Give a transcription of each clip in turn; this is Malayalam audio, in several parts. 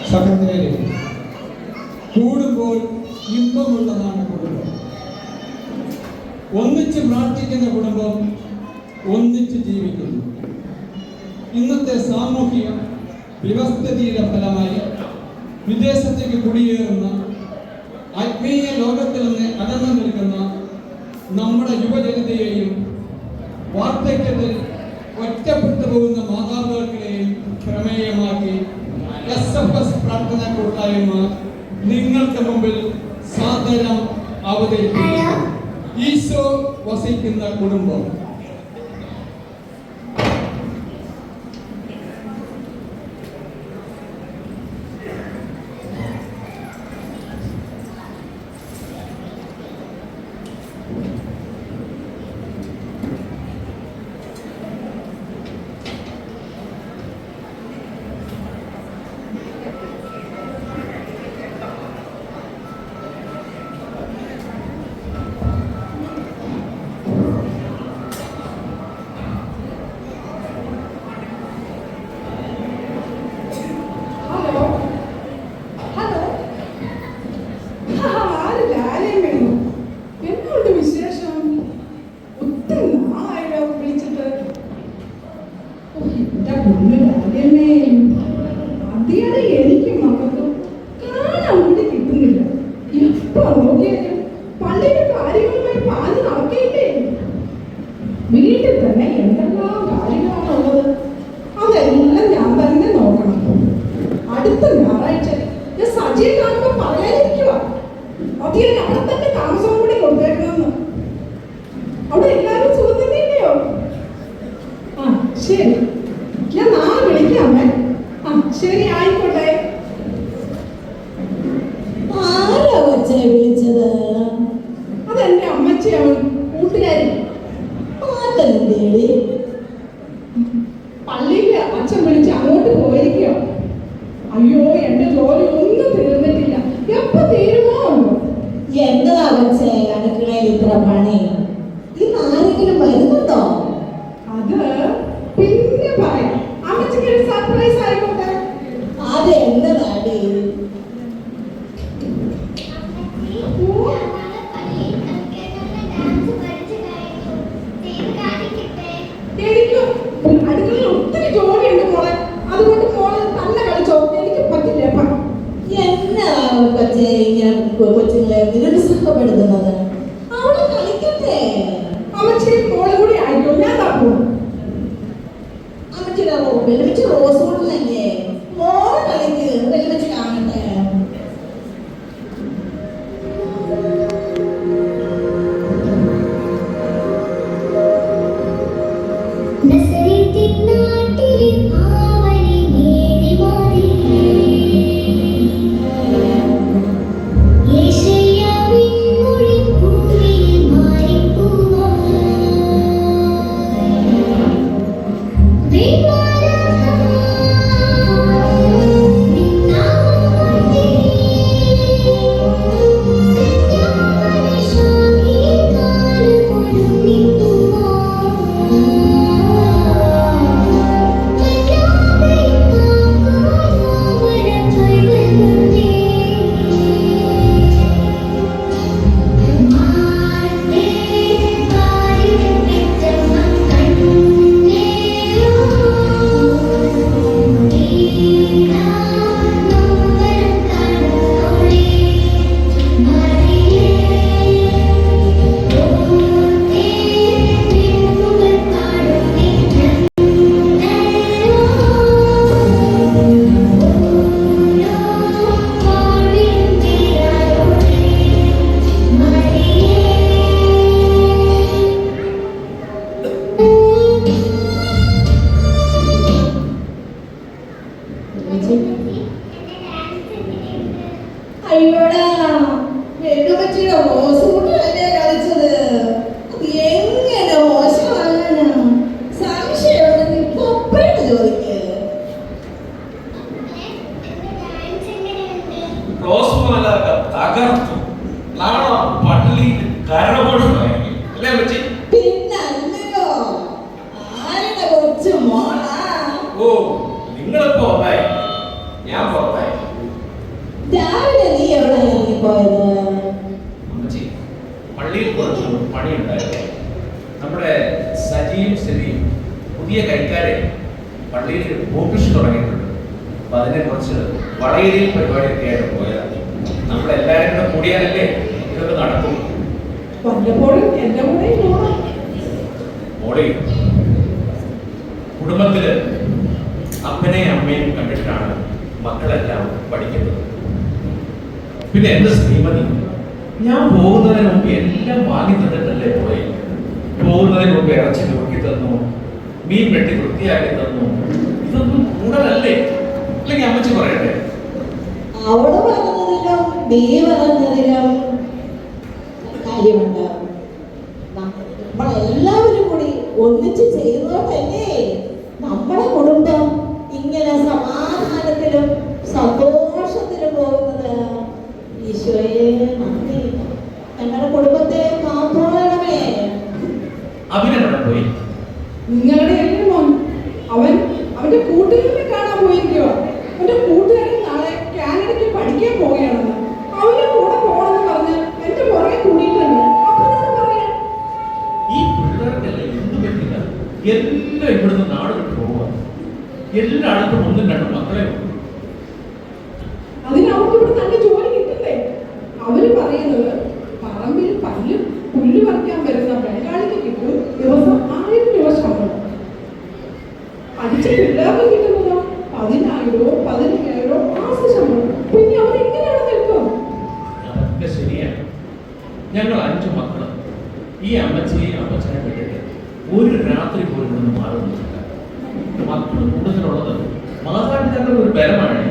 സഹോദരരെ, കൂടുമ്പോൾ ഇമ്പമുള്ളതാണ് കുടുംബം. ഒന്നിച്ച് പ്രാർത്ഥിക്കുന്ന കുടുംബം ഒന്നിച്ച് ജീവിക്കുന്നു. ഇന്നത്തെ സാമൂഹിക വ്യവസ്ഥിതിയുടെ ഫലമായി വിദേശത്തേക്ക് കുടിയേറുന്ന ആത്മീയ ലോകത്തിൽ നിന്ന് അകന്നു നിൽക്കുന്ന നമ്മുടെ യുവജനതയെയും വാർദ്ധക്യത്തിൽ ഒറ്റപ്പെട്ടു പോകുന്ന മാതാപിതാക്കളെയും പ്രമേയമാക്കി SFS പ്രാർത്ഥനാ കൂട്ടായ്മ നിങ്ങൾക്ക് മുമ്പിൽ സാദരം അവതരിപ്പിക്കുന്നു. ഈശോ വസിക്കുന്ന കുടുംബം. വീട്ടിൽ തന്നെ എന്തെല്ലാം കാര്യങ്ങളാണുള്ളത് അതെല്ലാം ഞാൻ തന്നെ നോക്കണം. അടുത്ത ഞായറാഴ്ച ഞാൻ സജിയെ കാണുമ്പോൾ പറയാനിരിക്കുക അതിന് അവിടെ തന്നെ താമസം കൂടി കൊടുത്തേക്കണമെന്ന്. അവിടെ എല്ലാവരും സുഖം തന്നെയില്ലയോ? ആ ശരി, ഞാൻ നാളെ വിളിക്കാമേ. ആ ശരി, ആയിക്കോട്ടെ. ആരാ കൊച്ചെ വിളിച്ചത്? അതെന്റെ അമ്മച്ചിയാണ്, കൂട്ടുകാരി. പള്ളിയില് അച്ഛൻ വിളിച്ച് അങ്ങോട്ട് പോയിരിക്കോ? അയ്യോ, എന്റെ ജോലി ഒന്നും തീർന്നിട്ടില്ല. എപ്പോ തീരുമോ? എന്നതാ കൊച്ചേ അടുക്കളയിൽ ഇത്ര പണി? ഇന്ന് ആരെങ്കിലും വരുന്നുണ്ടോ? അത് പിന്നെ പറയാം. അമ്മച്ചിക്ക് ഒരു സർപ്രൈസ് ആയിക്കോട്ടെ. അതെന്നതാടി? അടുക്കളയിൽ ഒത്തിരി ജോലിയുണ്ട് മോളെ, അതുകൊണ്ട് മോളെ തന്നെ കളിച്ചോ. എനിക്ക് പറ്റില്ല. എന്നാ കൊച്ചേ ഇങ്ങനെ കൊച്ചുങ്ങളെ നിരുത്സാഹപ്പെടുത്തുന്നത്? അവള് കളിക്കട്ടെ. അമ്മച്ചി മോളെ കൂടി ആയിക്കോ, ഞാൻ തപ്പു. അമ്മച്ചിയുടെ വെല്ലുവിച്ച് റോസ് കൊടുന്നല്ലേ? മോളെ കളിക്ക്, വെല്ലുവിച്ച് കാണട്ടെ. അയ്യോടാ, വെല്ലുവിളിയുടെ റോസ് കൂട്ടല്ലേ കളിച്ചത്? അത് എങ്ങനെ മോശമാകാനാ? സംശയമുണ്ടെങ്കിൽ പപ്പയോട് ചോദിക്കേ. തകർത്തു. നാളെ പള്ളിയിൽ കരമോടുമായിരിക്കും അല്ലേ അമ്മച്ചി? പിന്നല്ലോ, ആരുടെ കൊച്ചു മോളാ? ഓ, നിങ്ങളിപ്പോ ഒന്നായി, ഞാൻ പുറത്തായി. പണിയുണ്ടായിരുന്നു. നമ്മുടെ സജിയും സെലിയും പുതിയ കൈക്കാരെ പള്ളിയിൽ ഓഫീസ് തുടങ്ങിയിട്ടുണ്ട്. അപ്പൊ അതിനെ കുറച്ച് വളയരിയിൽ പരിപാടിയൊക്കെ ആയിട്ട് പോയതാണ്. നമ്മളെല്ലാവരും കൂടെ കൂടിയാലല്ലേ ഇതൊക്കെ നടക്കും. വല്ലപ്പോഴും എന്റെ കൂടെ പോകണം. മോളി, കുടുംബത്തില് അപ്പനെയും അമ്മയും കണ്ടിട്ടാണ് മക്കളെല്ലാം പഠിക്കുന്നത്. പിന്നെ എന്റെ ശ്രീമതി, ഞാൻ പോകുന്നതിന് മുമ്പ് എല്ലാം വാങ്ങി തന്നിട്ടല്ലേ പോയി. പോകുന്നതിന് മുമ്പ് ഇറച്ചി നോക്കി തന്നു, മീൻ വെട്ടി വൃത്തിയാക്കി തന്നു. ഇതൊന്നും കൂടുതലല്ലേ? അല്ലെങ്കിൽ അമ്മച്ചി പറയട്ടെ. അവള് പറഞ്ഞതിലും നീ പറഞ്ഞതിലും കാര്യമുണ്ട്. നമ്മളെല്ലാവരും കൂടി ഒന്നിച്ച് ചെയ്യുന്നതല്ലേ നമ്മുടെ കുടുംബം ഇങ്ങനെ സമാധാനത്തിലും സന്തോഷത്തിലും പോകുന്നത്. ഈശോയെ നന്ദി. ഞങ്ങളുടെ കുടുംബത്തെ കാത്തോളണമേ. അഭിനവിടെ പോയി. നിങ്ങളുടെ എല്ലാം മോൻ അവന്റെ കൂട്ടുകാരനെ കാണാൻ പോയിരിക്കുവോ? അവന്റെ കൂട്ടുകാരൻ നാളെ കാനഡയ്ക്ക് പഠിക്കാൻ പോവുകയാണെന്ന്. അവന്റെ കൂടെ പോകണമെന്ന് പറഞ്ഞ് എന്റെ പുറകെ കൂടിയിട്ടുണ്ട്. അപ്പനോട് പറയാം. ഈ പിള്ളേർക്കെല്ലാം എന്ത് പറ്റില്ല, എല്ലാം ഇവിടുന്ന് നാട് വിട്ട് പോവുക. എല്ലായിടത്തും ഒന്നും രണ്ടും മക്കളെ ഉള്ളൂ. അതിന് അവർക്ക് ഇവിടെ നല്ല ജോലി കിട്ടണ്ടേ? അവര് പറയുന്നത് പറമ്പിൽ പുല്ല് പറിക്കാൻ വരുന്ന ബംഗാളിക്ക് കിട്ടും ദിവസം 1000 രൂപ ശമ്പളം. പഠിച്ച പിള്ളേർക്ക് കിട്ടുന്നതോ 10,000 15,000 മാസ ശമ്പളം. പിന്നെ അവരെങ്ങനെയാണ് നിൽക്കും? അതൊക്കെ ശരിയാണ്. ഞങ്ങൾ 5 മക്കളും ഈ അമ്മച്ചിയെയും അമ്മച്ചനെ വിട്ടിട്ട് ഒരു രാത്രി പോലും നിന്ന് മാറുന്നില്ല. മക്കൾ കൂടുതലുള്ളത് മാതാപിതാക്കളുടെ ഒരു ബലമാണ്,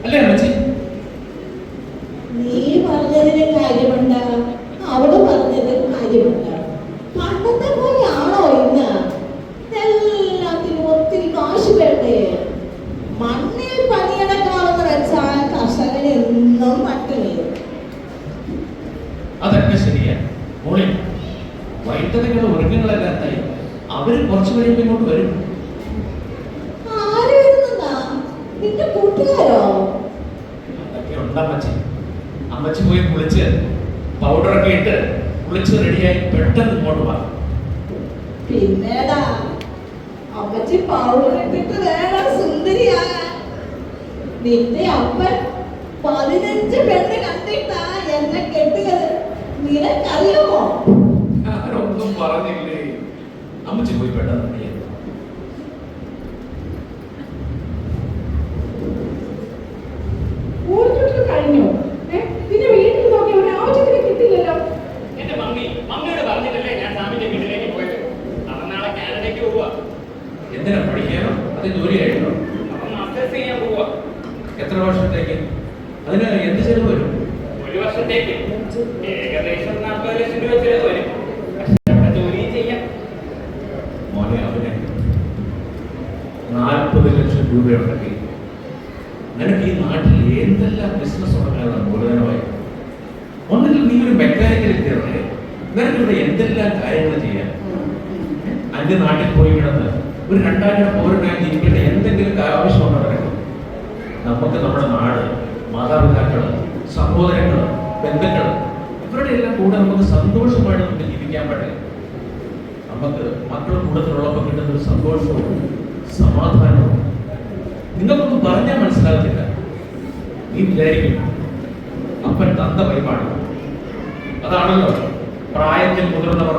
അല്ലേ അമ്മച്ചി? നീ പറഞ്ഞതിന് കാര്യമുണ്ട്, അവള് പറഞ്ഞതിന് കാര്യമുണ്ട്. പണ്ടത്തെ പോലെയാണോ ഇന്ന്? എല്ലാത്തിനും ഒത്തിരി കാശ് വേണ്ടേ? മണ്ണിൽ പണിയെടുക്കാമെന്ന് വെച്ചാൽ കർഷകൻ എന്നും പട്ടിണി. അതൊക്കെ ശരിയാണ് മോളി. വൈദ്യുതികളുടെ ഒരുക്കങ്ങളെല്ലാം എന്തായി? അവര് കുറച്ചു കഴിയുമ്പോൾ ഇങ്ങോട്ട് വരും. ആര് വരുന്നതാ? നിന്റെ കൂട്ടുകാരോ? അതൊക്കെ ഉണ്ടമ്മച്ചി. അമ്മച്ചി പോയി കുളിച്ച് പൗഡറൊക്കെ ഇട്ട് കുളിച്ച് റെഡിയായി പെട്ടെന്ന് ഇങ്ങോട്ട് വാ. പിന്നേടാ അമ്മച്ചി പൗഡർ ഇട്ടിട്ട് വേണം സുന്ദരിയാകാൻ. നിന്റെ അപ്പൻ 15 പെണ്ണ് കണ്ടിട്ടാ എന്നെ കെട്ടിയത്. നിനക്കറിയുമോ? ഞാനൊന്നും പറഞ്ഞില്ലേ. അമ്മച്ചി പോയി പെട്ടെന്ന് റെഡിയായി. ഓർമ്മ കഴിഞ്ഞോ? നിന്റെ വീട്ടിൽ നോക്കി അവന് ആവശ്യത്തിന് കിട്ടില്ലല്ലോ. എന്റെ മമ്മിയോട് പറഞ്ഞിട്ടല്ലേ ഞാൻ സാമിന്റെ വീട്ടിലേക്ക് പോയത്. അവൻ നാളെ കാനഡയ്ക്ക് പോവുക. എന്തിനാ പഠിക്കാനോ? അത് ജോലിയായിട്ടോ? അവൻ മാസ്റ്റേഴ്സ് ചെയ്യാൻ പോവുക. എത്ര വർഷത്തേക്ക്? അതിന് എന്ത് ചെലവ് വരും? ഒരു വർഷത്തേക്ക് ഏകദേശം 40 ലക്ഷം രൂപ ചെലവ് വരും. പക്ഷെ അവിടെ ജോലി ചെയ്യാം. മോനെ, അവന് 40 ലക്ഷം രൂപയുണ്ടെങ്കിൽ നിനക്ക് ഈ നാട്ടിൽ എന്തെല്ലാം ബിസിനസ് തുടങ്ങാനുള്ള മൂലധനമായി. ഒന്നുകിൽ നീ ഒരു മെക്കാനിക്കൽ കയറണേ. നിനക്കിവിടെ എന്തെല്ലാം കാര്യങ്ങൾ ചെയ്യാം. അന്യ നാട്ടിൽ പോയി കിടന്ന് ഒരു 2000 പൗരനായി ജീവിക്കേണ്ട എന്തെങ്കിലും ആവശ്യമുണ്ടോ നിനക്ക്? നമുക്ക് നമ്മുടെ നാട്, മാതാപിതാക്കള്, സഹോദരങ്ങള്, ബന്ധുക്കള്, ഇവരുടെ എല്ലാം കൂടെ നമുക്ക് സന്തോഷമായിട്ട് നമുക്ക് ജീവിക്കാൻ പറ്റില്ല. നമുക്ക് മക്കളും കൂടത്തിലുള്ളപ്പോൾ കിട്ടുന്ന ഒരു സന്തോഷവും സമാധാനവും നിങ്ങൾക്കൊന്നും പറഞ്ഞാൽ മനസ്സിലാകത്തില്ല. നീ വിചാരിക്കും അപ്പൻ തന്ന വൈപാണ്. അതാണല്ലോ പ്രായത്തിൽ മുതിർന്നവർ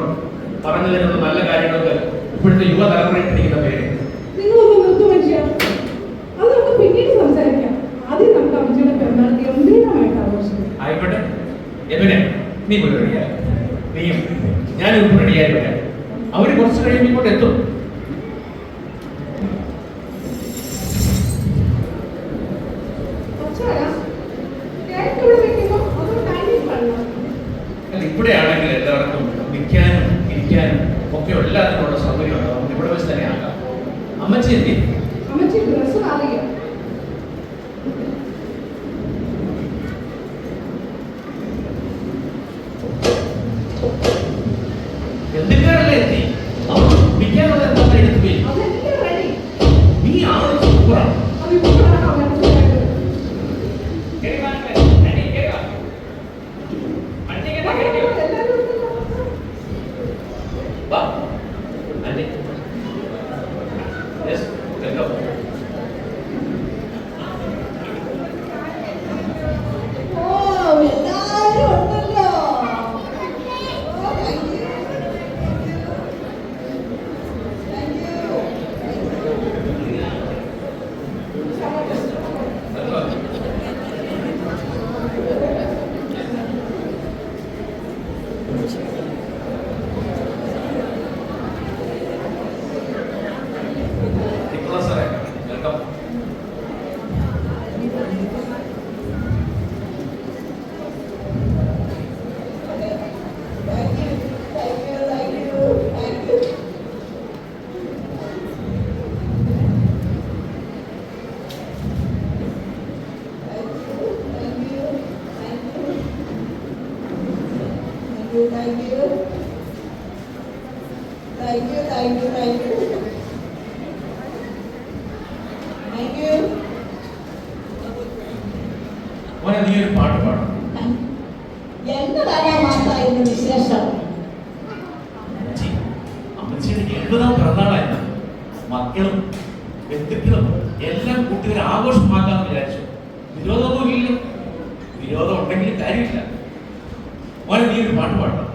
പറഞ്ഞു തരുന്ന നല്ല കാര്യങ്ങൾക്ക് ഇപ്പോഴത്തെ യുവതലമുറയിൽ പഠിക്കുന്ന പേര്. നിങ്ങളൊന്ന് നിർത്തും മനുഷ്യ. അത് നമുക്ക് പിന്നീട് സംസാരിക്കാം. ആദ്യം നമുക്ക് അമ്മച്ചിയുടെ പിറന്നാൾ ഗംഭീരമായിട്ട് ആഘോഷിക്കാം. ആയിക്കോട്ടെ. എവിടെ നീ പോയി റെഡിയായി. നീയും ഞാനും റെഡിയായി വരാം. അവര് കുറച്ച് കഴിയുമ്പോൾ ഇങ്ങോട്ട് എത്തും. ഇവിടെയാണെങ്കിൽ എല്ലാവർക്കും നിൽക്കാനും ഇരിക്കാനും ഒക്കെ എല്ലാത്തിനുള്ള സൗകര്യം ഉണ്ടാവും. ഇവിടെ വെച്ച് തന്നെ ആകാം. അമ്മച്ചി എന്തി? അമ്മച്ചി ഡ്രസ് അറിയാം. എന്തിനാണല്ലേ എത്തി? അവർ കുടിക്കാനുള്ള എന്താ എടുത്തു പോയി? അതെല്ലാം റെഡി. നീ ആള് സൂപ്പറാണ്. അത് ഇപ്പോൾ കാണാം. കേറി വാ, കേറി വാ. വണ്ടിക്ക് എന്താ കേറിയോ? you, thank you. Thank you, thank you, thank you. Thank you. മോനെ നീ ഒരു പാട്ട് പാടണം. എന്നതാണ് മാതാ ഇന്ന് വിശേഷം? അമ്മച്ചി, അമ്മച്ചിയുടെ 80ാം പിറന്നാളായിരുന്നു. മക്കളും ബന്ധുക്കളും എല്ലാം കൂട്ടി ഒരു ആഘോഷമാക്കാമെന്ന് വിചാരിച്ചു. വിരോധമൊന്നുമില്ലല്ലോ. വിരോധം ഉണ്ടെങ്കിൽ കാര്യമില്ല. മോനെ നീ ഒരു പാട്ട് പാടണം.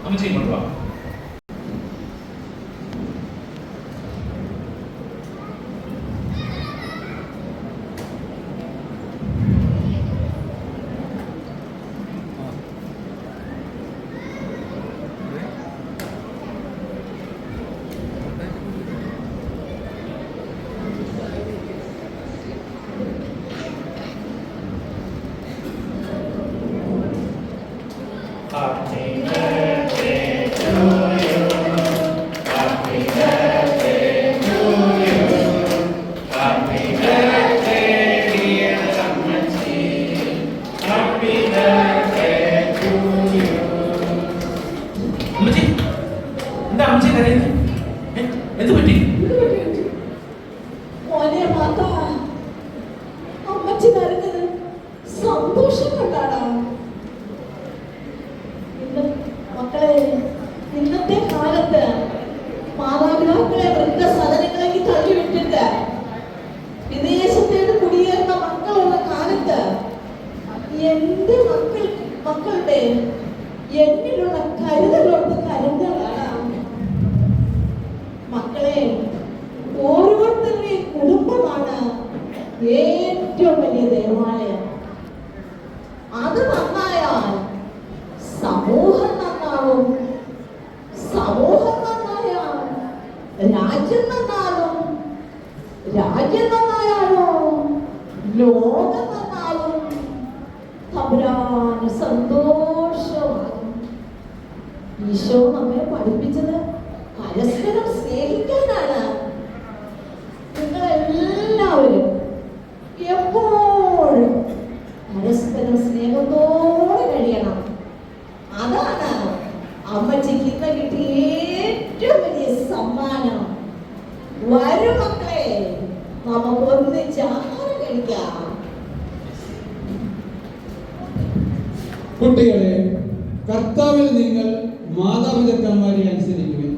അമ്മച്ചി കൊണ്ടുപോവാ. എന്ത് പറ്റി? മോനെ മാതാ, അമ്മച്ചി കരഞ്ഞത് സന്തോഷം കൊണ്ടാണ്. മക്കളെ, ഇന്നത്തെ കാലത്ത് മാതാപിതാക്കളെ വൃദ്ധസദനങ്ങളിലേക്ക് തള്ളിവിട്ടിട്ട് വിദേശത്തേക്ക് കുടിയേറുന്ന മക്കളുള്ള കാലത്ത് എന്റെ മക്കളുടെ എന്നിലുള്ള കരുതലോട്ട് കരുതലാണ്. മക്കളെ, ഓരോരുത്തരുടെയും കുടുംബമാണ് ഏറ്റവും വലിയ ദേവാലയം. അത് നന്നായാൽ സമൂഹം നന്നാവും. സമൂഹം നന്നായാൽ രാജ്യം നന്നാവും. രാജ്യം നന്നായാലോ ലോകം നന്നാവും. തമ്പുരാന് സന്തോഷമാകും. ഈശോ നമ്മെ പഠിപ്പിച്ചത് പരസ്പരം സ്നേഹിക്കാനാണ്. നിങ്ങളെല്ലാവരും എപ്പോഴും പരസ്പരം സ്നേഹത്തോടെ കഴിയണം. അതാണ് അമ്മച്ചിക്ക് ഇന്ന് കിട്ടിയ ഏറ്റവും വലിയ സമ്മാനം. വരും മക്കളെ, നമുക്ക് ഒന്നിച്ച് ആഹാരം കഴിക്കാം. കുട്ടികളെ, കർത്താവിൽ നിങ്ങൾ മാതാപിതാക്കന്മാരെ അനുസരിക്കുവിൻ.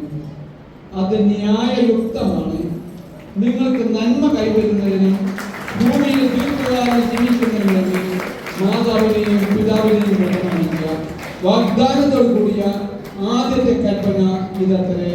അത് ന്യായയുക്തമാണ്. നിങ്ങൾക്ക് നന്മ കൈവരുന്നതിനും ഭൂമിയിൽ ദീർഘകാലം ജീവിക്കുന്നതിനും മാതാവിനെയും പിതാവിനെയും ബഹുമാനിക്കുക. വാഗ്ദാനത്തോടു കൂടിയ ആദ്യത്തെ കൽപ്പന ഇതത്രേ: